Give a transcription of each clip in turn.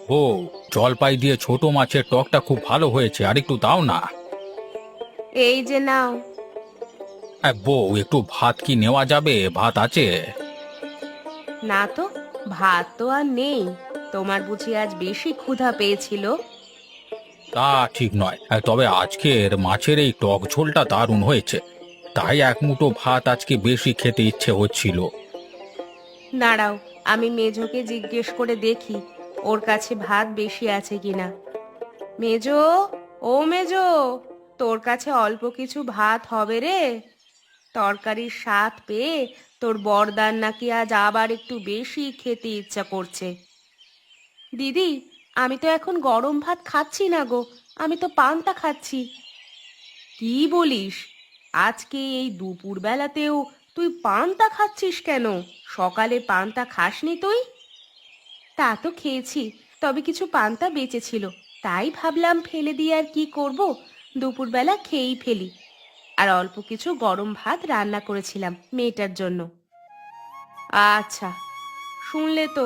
ও, জলপাই দিয়ে ছোট মাছের টকটা খুব ভালো হয়েছে, আর একটু দাও না। এই যে নাও। বউ, একটু ভাত কি নেওয়া যাবে? ভাত আছে? না তো, ভাত তো আর নেই। তোমার বুঝি আজ বেশি ক্ষুধা পেয়েছিল? তা ঠিক নয়, তবে আজকের মাছের এই টক ঝোলটা দারুণ হয়েছে, তাই এক মুঠো ভাত আজকে বেশি খেতে ইচ্ছে হচ্ছিল। দাঁড়াও, আমি মেজোকে জিজ্ঞেস করে দেখি ওর কাছে ভাত বেশি আছে কিনা। মেজো, ও মেজো, তোর কাছে অল্প কিছু ভাত হবে রে? তরকারির স্বাদ পেয়ে তোর বরদার নাকি আজ আবার একটু বেশি খেতে ইচ্ছা করছে। দিদি, আমি তো এখন গরম ভাত খাচ্ছি না গো, আমি তো পান্তা খাচ্ছি। কি বলিস? আজকে এই দুপুর বেলাতেও তুই পান্তা খাচ্ছিস কেন? সকালে পান্তা খাসনি তুই? তা তো খেয়েছি, তবে কিছু পান্তা বেঁচে ছিল, তাই ভাবলাম ফেলে দিয়ে আর কি করব, দুপুরবেলা খেয়েই ফেলি। আর অল্প কিছু গরম ভাত রান্না করেছিলাম মেয়েটার জন্য। আচ্ছা, শুনলে তো,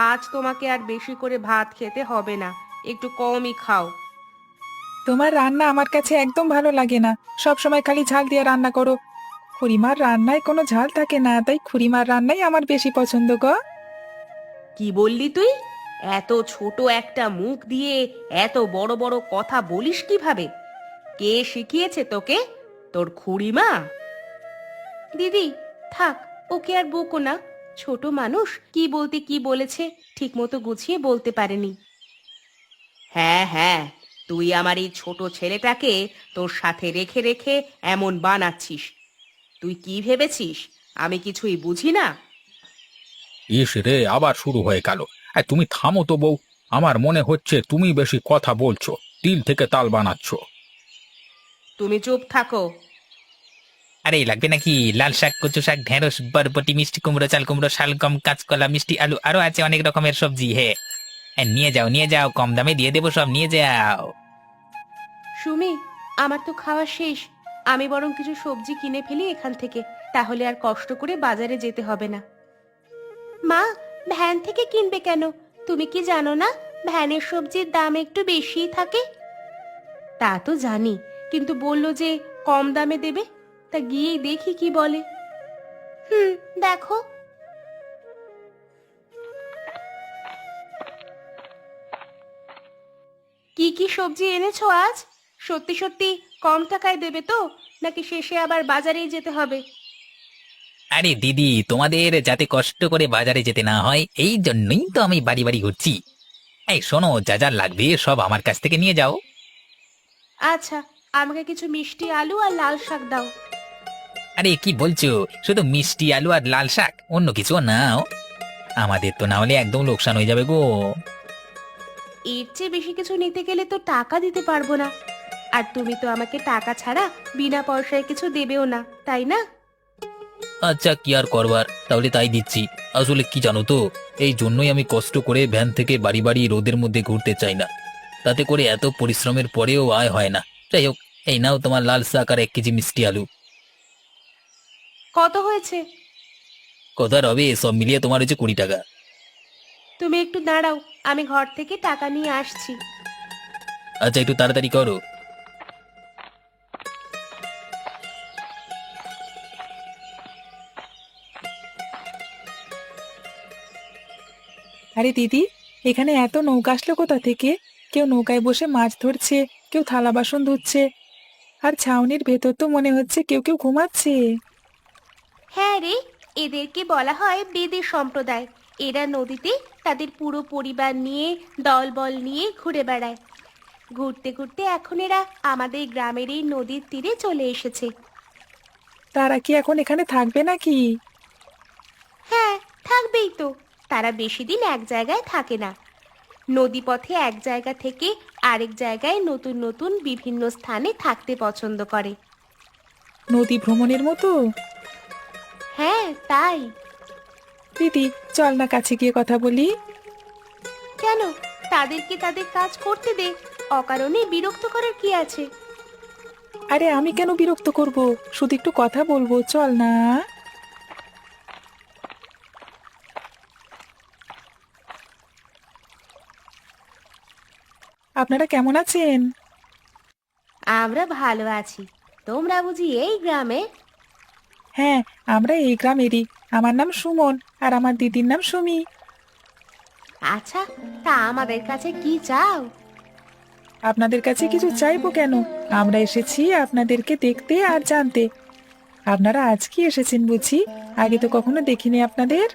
আজ তোমাকে আর বেশি করে ভাত খেতে হবে না, একটু কমই খাও। তোমার রান্না আমার কাছে একদম ভালো লাগে না। সব সময় খালি ঝাল দিয়ে রান্না করো। খুড়িমার রান্নায় কোনো ঝাল থাকে না, তাই খুড়িমার রান্নাই আমার বেশি পছন্দ গো। কি বললি তুই? এত ছোট একটা মুখ দিয়ে এত বড় বড় কথা বলিস কিভাবে? কে শিখিয়েছে তোকে? তোর খুড়িমা? দিদি, থাক, ওকে আর বকো না। ছোট মানুষ কি বলতে কি বলেছে ঠিক মতো গুছিয়ে বলতে পারেনি। হ্যাঁ হ্যাঁ, তুই আমার এই ছোট ছেলেটাকে তোর সাথে রেখে রেখে এমন বানাচ্ছিস। তুই কি ভেবেছিস আমি কিছুই বুঝি না? ইস রে, আবার শুরু হয়ে গেল। তুমি থামো তো বউ, আমার মনে হচ্ছে তুমি বেশি কথা বলছো, তিল থেকে তাল বানাচ্ছ। তুমি চুপ থাকো। আরে লাগবে নাকি? লাল শাক, কচু শাক, ঢেঁড়স, বরবটি, মিষ্টি কুমড়ো, চাল কুমড়ো, শালগম, কাঁচকলা, মিষ্টি আলু, আরো আছে অনেক রকমের সবজি। হে, নিয়ে যাও নিয়ে যাও, কম দামে দিয়ে দেবো, সব নিয়ে যাও। সুমি, আমার তো খাওয়া শেষ। আমি বরং কিছু সবজি কিনে ফেলি এখান থেকে, তাহলে আর কষ্ট করে বাজারে যেতে হবে না। মা, ভ্যান থেকে কিনবে কেন? তুমি কি জানো না ভ্যানের সবজির দাম একটু বেশিই থাকে? তা তো জানি, কিন্তু বললো যে কম দামে দেবে, তা গিয়েই দেখি কি বলে। হুম, দেখো। কি কি সবজি এনেছো আজ? সত্যি সত্যি কম টাকায় দেবে তো, নাকি শেষে আবার বাজারেই যেতে হবে? আরে দিদি, তোমাদের যাতে কষ্ট করে বাজারে যেতে না হয় এই জন্যই তো আমি বাড়ি বাড়ি ঘুরছি। এই শোনো, যা যা লাগবে সব আমার কাছ থেকে নিয়ে যাও। আচ্ছা, আমাকে কিছু মিষ্টি আলু আর লাল শাক দাও। আরে কি বলছো? শুধু মিষ্টি আলু আর লাল শাক, অন্য কিছু নাও? আমাদের তো না হলে একদম লোকসান হয়ে যাবে গো। এর চেয়ে বেশি কিছু নিতে গেলে তো টাকা দিতে পারবো না। আর তুমি তো আমাকে টাকা ছাড়া বিনা পয়সায় কিছু দেবেও না, তাই না? আচ্ছা, কি আর করবার, তাহলে তাই দিচ্ছি। আসলে কি জানো তো, এই জন্যই আমি কষ্ট করে ভ্যান থেকে বাড়ি বাড়ি রোদের মধ্যে ঘুরতে চাই না। তাতে করে এত পরিশ্রমের পরেও আয় হয় না। যাই হোক, এই নাও তোমার লাল শাক আর 1 কেজি মিষ্টি আলু। কত হয়েছে? কথা রবে, সব মিলিয়ে তোমার হচ্ছে 20 টাকা। তুমি একটু দাঁড়াও, আমি ঘর থেকে টাকা নিয়ে আসছি। আচ্ছা, একটু তাড়াতাড়ি করো। আরে দিদি, এখানে এত নৌকা আসলো কোথা থেকে? কেউ নৌকায় বসে মাছ ধরছে, কেউ থালা বাসন ধুচ্ছে, আর ছাউনির ভেতর তো মনে হচ্ছে কেউ কেউ ঘুমাচ্ছে। হ্যাঁ রে, এদেরকে বলা হয় বেদে সম্প্রদায়। এরা নদীতে তাদের পুরো পরিবার নিয়ে দলবল নিয়ে ঘুরে বেড়ায়। ঘুরতে ঘুরতে এখন এরা আমাদের গ্রামের এই নদীর তীরে চলে এসেছে। তারা কি এখন এখানে থাকবে নাকি? হ্যাঁ, থাকবেই তো। তারা বেশি দিন এক জায়গায় থাকে না। নদীপথে এক জায়গা থেকে আরেক জায়গায় নতুন নতুন বিভিন্ন স্থানে থাকতে পছন্দ করে। নদী ভ্রমণের মতো? হ্যাঁ, তাই। দিদি, চল না কাছে গিয়ে কথা বলি। কেন? তাদেরকে তাদের কাজ করতে দে, অকারণে বিরক্ত করার কি আছে? আরে আমি কেন বিরক্ত করব? শুধু একটু কথা বলবো, চল না। আপনারা কেমন আছেন? আমরা ভালো আছি। তোমরা বুঝি এই গ্রামে? হ্যাঁ, আমরা এই গ্রামেরই। আমার নাম সুমন আর আমার দিদির নাম সুমি। আচ্ছা, তা আমাদের কাছে কি চাও? আপনাদের কাছে কিছু চাইবো কেন? আমরা এসেছি আপনাদেরকে দেখতে আর জানতে। আপনারা আজকে এসেছেন বুঝি? আগে তো কখনো দেখিনি আপনাদের।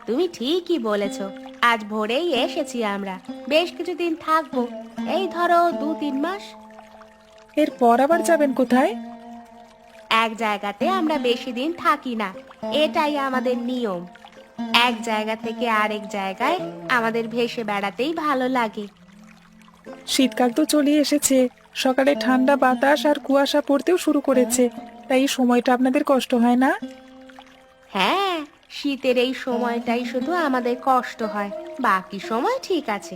তুমি ঠিকই বলেছ। আজ ভোরেই এসেছি আমরা। বেশ কিছুদিন থাকবো। এই ধরো 2-3 মাস। এরপর আবার যাবেন কোথায়? এক জায়গাতে আমরা বেশি দিন থাকি না, এটাই আমাদের নিয়ম। এক জায়গা থেকে আরেক জায়গায় আমাদের ভেসে বেড়াতেই ভালো লাগে। শীতকাল তো চলে এসেছে। সকালে ঠান্ডা বাতাস আর কুয়াশা পড়তেও শুরু করেছে। তাই এই সময়টা আপনাদের কষ্ট হয় না? হ্যাঁ, শীতের এই সময়টাই শুধু আমাদের কষ্ট হয়, বাকি সময় ঠিক আছে।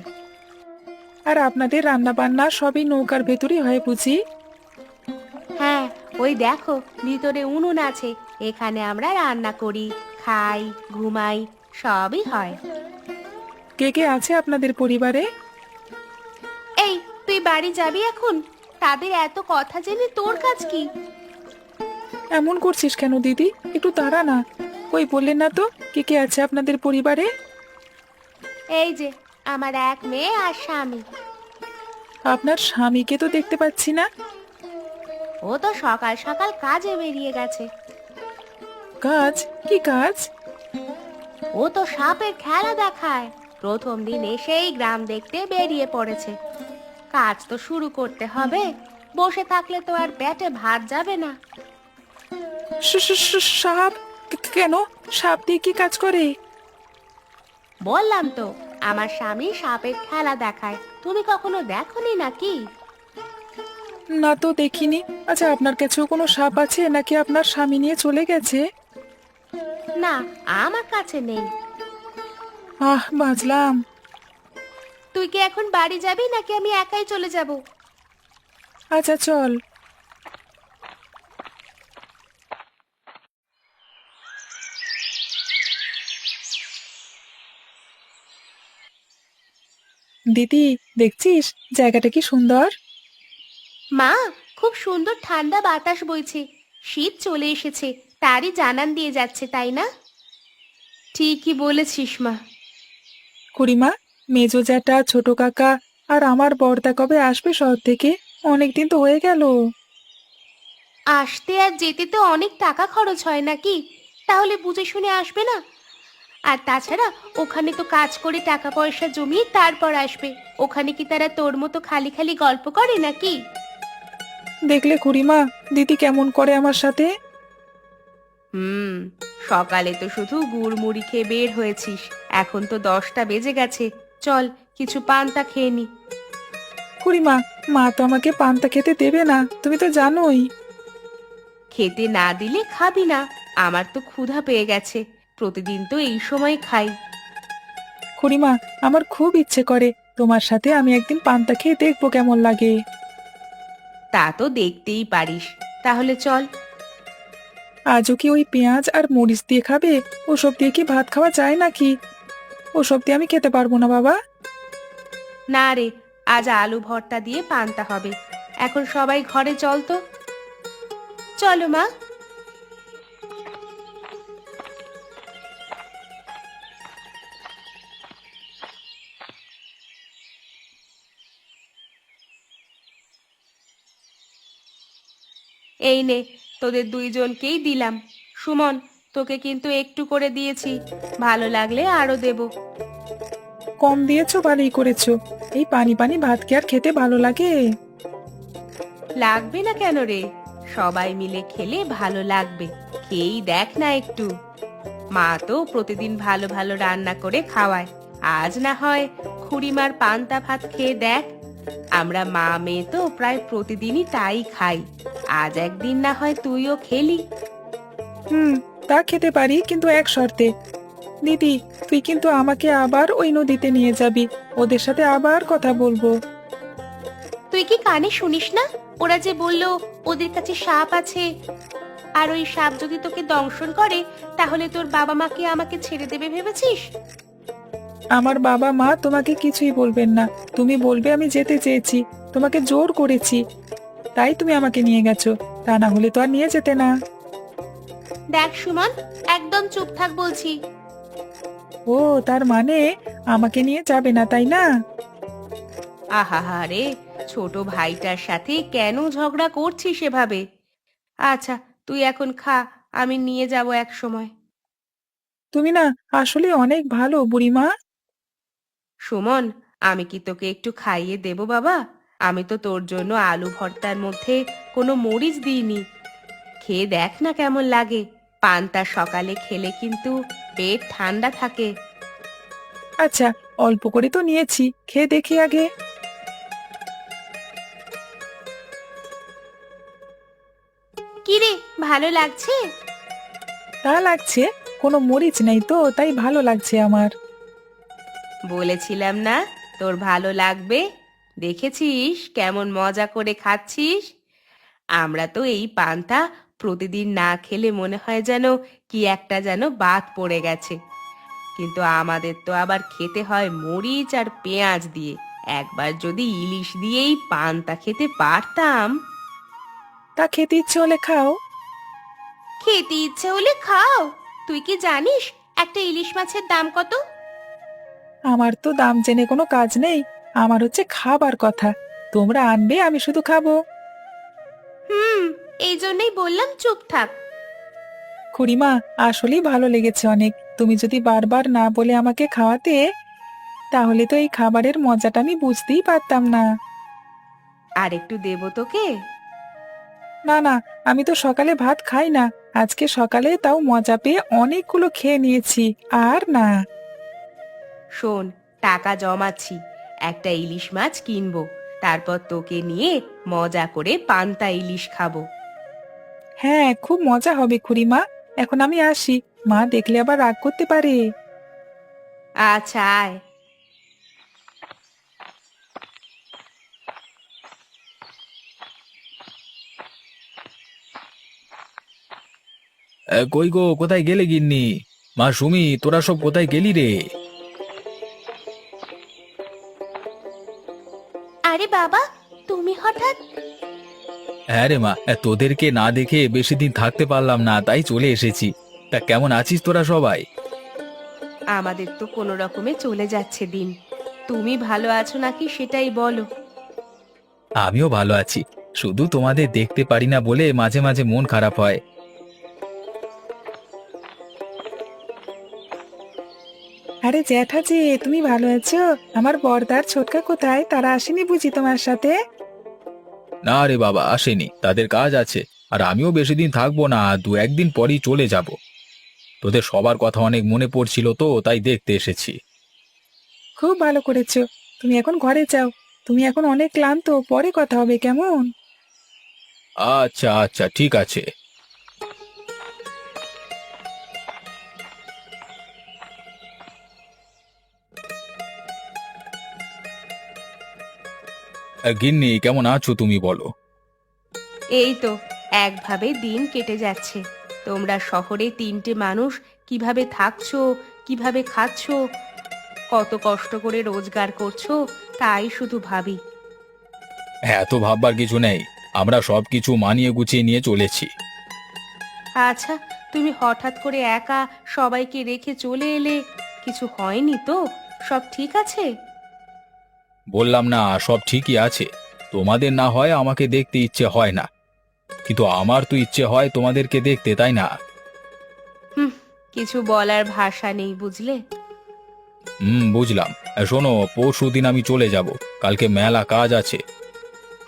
আর আপনাদের রান্না বান্না সবই নৌকার ভেতরই হয় বুঝি? হ্যাঁ, ওই দেখো ভিতরে উনুন আছে, এখানে আমরা রান্না করি, খাই, ঘুমাই, সবই হয়। কে কে আছে আপনাদের পরিবারে? এই, তুই বাড়ি যাবি এখন? তাদের এত কথা জেনে তোর কাজ কি? এমন করছিস কেন দিদি? একটু দাঁড়া না। কই বললেন না তো কে কে আছে আপনাদের পরিবারে? এই যে আমার এক মেয়ে আর স্বামী। আপনার স্বামীকে তো দেখতে পাচ্ছি না। ও তো সকাল সকাল কাজে বেরিয়ে গেছে। কাজ? কি কাজ? ও তো সাপের খেলা দেখায়। প্রথম দিন এসেই গ্রাম দেখতে বেরিয়ে পড়েছে। কাজ তো শুরু করতে হবে, বসে থাকলে তো আর পেটে ভাত যাবে না। সাপ? কেন? সাপ দিয়ে কি কাজ করে? বললাম তো, আমার স্বামী সাপের খেলা দেখায়। তুমি কখনো দেখোনি নাকি? না তো দেখিনি। আচ্ছা, আপনার কাছেও কোনো সাপ আছে নাকি আপনার স্বামী নিয়ে চলে গেছে? না, আমার কাছে নেই। বাঁচলাম। তুই কি এখন বাড়ি যাবি নাকি আমি একাই চলে যাব? আচ্ছা চল। দিদি, দেখছিস জায়গাটা কি সুন্দর? মা, খুব সুন্দর ঠান্ডা বাতাস বইছে। শীত চলে এসেছে, তারই জানান দিয়ে যাচ্ছে, তাই না? ঠিকই বলেছিস মা। খুড়িমা, মেজো জ্যাঠা, ছোট কাকা আর আমার বড়দা কবে আসবে শহর থেকে? অনেকদিন তো হয়ে গেল। আসতে আর যেতে তো অনেক টাকা খরচ হয় নাকি? তাহলে বুঝে শুনে আসবে না? আর তাছাড়া ওখানে তো কাজ করে টাকা পয়সা জমিয়ে তারপর আসবে। ওখানে কি তারা তোর মতো খালি খালি গল্প করে নাকি? দেখলে খুড়িমা, দিদি কেমন করে আমার সাথে। হুম, সকালে তো শুধু গুড় মুড়ি খেয়ে বের হয়েছিস, এখন তো 10টা বেজে গেছে। চল, কিছু পান্তা খেয়ে নি। খুড়িমা, মা তো আমাকে পান্তা খেতে দেবে না, তুমি তো জানোই। খেতে না দিলে খাবি না? আমার তো ক্ষুধা পেয়ে গেছে, প্রতিদিন তো এই সময় খাই। খুড়িমা, আমার খুব ইচ্ছে করে তোমার সাথে আমি একদিন পান্তা খেয়ে দেখবো কেমন লাগে। তা তো দেখতেই পারিস, তাহলে চল। আজও কি ওই পেঁয়াজ আর মরিচ দিয়ে খাবে? ওসব দিয়ে কি ভাত খাওয়া যায় নাকি? ওসব দিয়ে আমি খেতে পারবো না বাবা। না রে, আজ আলু ভর্তা দিয়ে পান্তা হবে। এখন সবাই ঘরে চল তো। চলো মা। এই নে, তোদের দুইজনকেই দিলাম। সুমন, তোকে কিন্তু একটু করে দিয়েছি, ভালো লাগলে আরো দেব। কম দিয়েছো, ভালোই করেছো। এই পানি পানি ভাত কি আর খেতে ভালো লাগে? লাগবে না কেন রে? সবাই মিলে খেলে ভালো লাগবে। খেয়েই দেখ না একটু। মা তো প্রতিদিন ভালো ভালো রান্না করে খাওয়ায়। আজ না হয় খুড়িমার পান্তা ভাত খেয়ে দেখ। আমরা মা মেয়ে তো প্রায় প্রতিদিনই তাই খাই। আজ একদিন না হয় তুইও খেলি। হুম, তা খেতে পারি, কিন্তু এক শর্তে। দিদি, তুই কিন্তু আমাকে আবার ওই নদীতে নিয়ে যাবি। ওদের সাথে আবার কথা বলবো। তুই কি কানে শুনিস না? ওরা যে বললো ওদের কাছে সাপ আছে, আর ওই সাপ যদি তোকে দংশন করে তাহলে তোর বাবা মাকে আমাকে ছেড়ে দেবে ভেবেছিস? আমার বাবা মা তোমাকে কিছুই বলবেন না। তুমি বলবে আমি যেতে চেয়েছি, তোমাকে জোর করেছি, তাই তুমি আমাকে নিয়ে গেছো। তা না হলে তো আর নিয়ে যেতে না। দেখ সুমন, একদম চুপ থাক বলছি। ও, তার মানে আমাকে নিয়ে যাবে না, তাই না? আহা রে, ছোট ভাইটার সাথে কেন ঝগড়া করছিস সেভাবে? আচ্ছা, তুই এখন খা, আমি নিয়ে যাব এক সময়। তুমি না আসলে অনেক ভালো বুড়িমা। সুমন, আমি কি তোকে একটু খাইয়ে দেব বাবা? আমি তো তোর জন্য আলু ভর্তার মধ্যে কোনো মরিচ দিইনি। খেয়ে দেখ না কেমন লাগে। পান্তা সকালে খেলে কিন্তু পেট ঠান্ডা থাকে। আচ্ছা, অল্প করে তো নিয়েছি, খেয়ে দেখি আগে। কি রে, ভালো লাগছে? তা লাগছে, কোনো মরিচ নেই তো, তাই ভালো লাগছে আমার। বলেছিলাম না তোর ভালো লাগবে। দেখেছিস কেমন মজা করে খাচ্ছিস? আমরা তো এই পান্তা প্রতিদিন না খেলে মনে হয় যেন কি একটা যেন বাদ পড়ে গেছে। কিন্তু আমাদের তো আবার খেতে হয় মরিচ আর পেঁয়াজ দিয়ে। একবার যদি ইলিশ দিয়েই পান্তা খেতে পারতাম। তা খেতে ইচ্ছে হলে খাও। খেতে ইচ্ছে হলে খাও? তুই কি জানিস একটা ইলিশ মাছের দাম কত? আমার তো দাম জেনে কোনো কাজ নেই, আমার হচ্ছে খাবার কথা। তোমরা আনবে, আমি শুধু খাবো। হুম, এই জন্যই বললাম চুপ থাক। খুড়িমা, আসলেই ভালো লেগেছে অনেক। তুমি যদি বারবার না বলে আমাকে খাওয়াতে, তাহলে তো এই খাবারের মজাটা আমি বুঝতেই পারতাম না। আর একটু দেবো তোকে? না না, আমি তো সকালে ভাত খাই না। আজকে সকালে তাও মজা পেয়ে অনেকগুলো খেয়ে নিয়েছি। আর না। শোন, টাকা জমাচ্ছি, একটা ইলিশ মাছ কিনবো, তারপর তোকে নিয়ে মজা করে পান্তা ইলিশ খাবো। হ্যাঁ, খুব মজা হবে খুড়িমা। এখন আমি আসি, মা দেখলে আবার রাগ করতে পারে। আচ্ছা, আয়। কই গো, কোথায় গেলে গিন্নি? মা সুমি, তোরা সব কোথায় গেলি রে? আরে বাবা, তুমি হঠাৎ? হ্যাঁ রে মা, তোদেরকে না দেখে বেশি দিন থাকতে পারলাম না, তাই চলে এসেছি। তা কেমন আছিস তোরা সবাই? আমাদের তো কোনো রকমে চলে যাচ্ছে দিন। তুমি ভালো আছো নাকি সেটাই বলো। আমিও ভালো আছি। শুধু তোমাদের দেখতে পারি না বলে মাঝে মাঝে মন খারাপ হয়। আরে জ্যাঠাজি, তুমি ভালো আছো? আমার বড়দার ছোটকা কোথায়? তারা আসেনি বুঝি তোমার সাথে? না রে বাবা, আসেনি, তাদের কাজ আছে। আর আমিও বেশি দিন থাকবো না, দু একদিন পরই চলে যাব। তোদের সবার কথা অনেক মনে পড়ছিল তো, তাই দেখতে এসেছি। খুব ভালো করেছো। তুমি এখন ঘরে যাও। তুমি এখন অনেক ক্লান্ত, পরে কথা হবে কেমন? আচ্ছা আচ্ছা, ঠিক আছে। গিন্নি, কেমন আছো তুমি বলো? এই তো, একভাবে দিন কেটে যাচ্ছে। তোমরা শহরে তিনটে মানুষ কিভাবে থাকছো, কিভাবে খাচ্ছো, কত কষ্ট করে রোজগার করছো, তাই শুধু ভাবি। হ্যাঁ, এত ভাববার কিছু নেই। আমরা সবকিছু মানিয়ে গুছিয়ে নিয়ে চলেছি। আচ্ছা, তুমি হঠাৎ করে একা সবাইকে রেখে চলে এলে, কিছু হয়নি তো? সব ঠিক আছে? বললাম না, সব ঠিকই আছে। তোমাদের না হয় আমাকে দেখতে ইচ্ছে হয় না, কিন্তু আমার তো ইচ্ছে হয় তোমাদেরকে দেখতে, তাই না? হুম, কিছু বলার ভাষা নেই বুঝলে। বুঝলাম। শোনো, পরশু দিন আমি চলে যাব। কালকে মেলা কাজ আছে।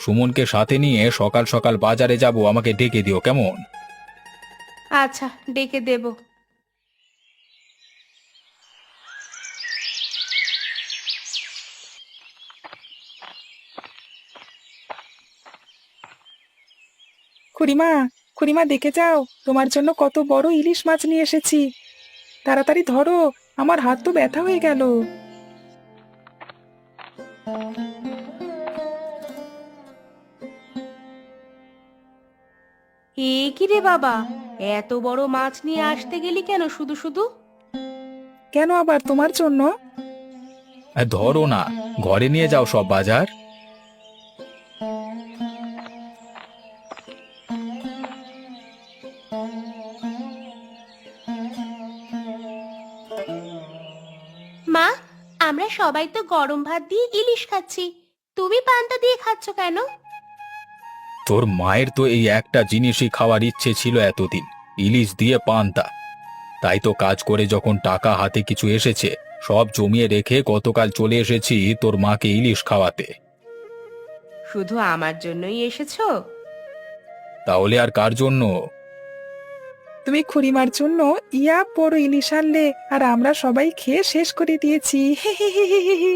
সুমনকে সাথে নিয়ে সকাল সকাল বাজারে যাব, আমাকে ডেকে দিও কেমন? আচ্ছা, ডেকে দেব। খুড়িমা, খুড়িমা দেখে যাও, তোমার জন্য কত বড় ইলিশ মাছ নিয়ে এসেছি। তাড়াতাড়ি ধরো, আমার হাত তো ব্যথা হয়ে গেল। এ কি রে বাবা, এত বড় মাছ নিয়ে আসতে গেলি কেন শুধু শুধু? কেন আবার তোমার জন্য? ধরো না, ঘরে নিয়ে যাও সব বাজার। মা, আমরা সবাই তো গরম ভাত দিয়ে ইলিশ খাচ্ছি, তুমি পান্তা দিয়ে খাচ্ছ কেন? তোর মায়ের তো এই একটা জিনিসই খাওয়ার ইচ্ছে ছিল এতদিন, ইলিশ দিয়ে পান্তা। তাই তো কাজ করে যখন টাকা হাতে কিছু এসেছে, সব জমিয়ে রেখে গতকাল চলে এসেছি তোর মাকে ইলিশ খাওয়াতে। শুধু আমার জন্যই এসেছো? তাহলে আর কার জন্য? তুমি খুড়িমার জন্য ইয়া বড় ইলিশ আনলে আর আমরা সবাই খেয়ে শেষ করে দিয়েছি। হি হি হি হি হি হি।